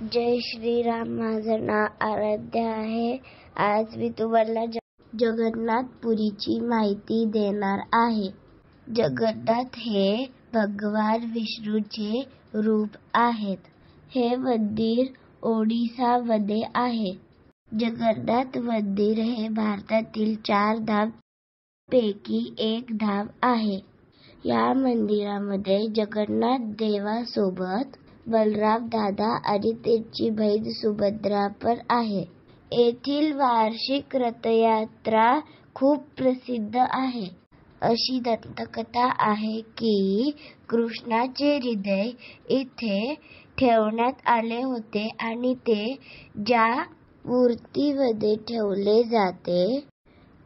जय श्रीराम. माझं नाव आराध्या आहे. आज मी तुम्हाला जगन्नाथपुरीची माहिती देणार आहे. जगन्नाथ हे भगवान विष्णूचे रूप आहेत. हे मंदिर ओडिसामध्ये आहे. जगन्नाथ मंदिर हे भारतातील 4 धाम पैकी एक धाम आहे. या मंदिरामध्ये जगन्नाथ देवासोबत बलराम दादा आणि त्यांची बहीण सुभद्रा पण आहे. येथील वार्षिक रथयात्रा खूप प्रसिद्ध आहे. अशी दंतकथा आहे की कृष्णाचे हृदय इथे ठेवण्यात आले होते आणि ते ज्या मूर्तीमध्ये ठेवले जाते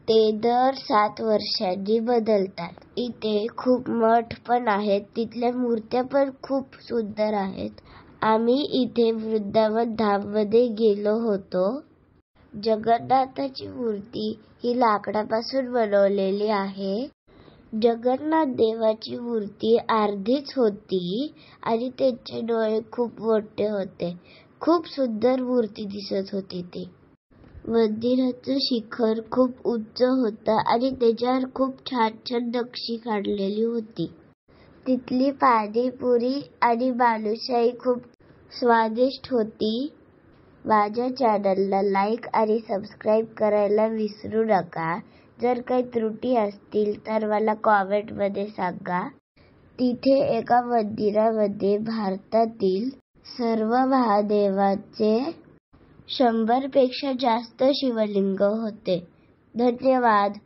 ते दर 7 वर्षांनी बदलतात. इथे खूप मठ पण आहेत. तिथल्या मूर्त्या पण खूप सुंदर आहेत. आम्ही इथे वृंदावन धाममध्ये गेलो होतो. जगन्नाथाची मूर्ती ही लाकडापासून बनवलेली आहे. जगन्नाथ देवाची मूर्ती अर्धीच होती आणि त्यांचे डोळे खूप मोठे होते. खूप सुंदर मूर्ती दिसत होती ती. मंदिराचं शिखर खूप उंच होतं आणि त्याच्यावर खूप छान छान नक्षी काढलेली होती. तिथली पाणीपुरी आणि बालुशाही खूप स्वादिष्ट होती. माझ्या चॅनलला लाईक आणि सबस्क्राईब करायला विसरू नका. जर काही त्रुटी असतील तर मला कॉमेंटमध्ये सांगा. तिथे एका मंदिरामध्ये भारतातील सर्व महादेवांचे 100 पेक्षा जास्त शिवलिंग होते. धन्यवाद.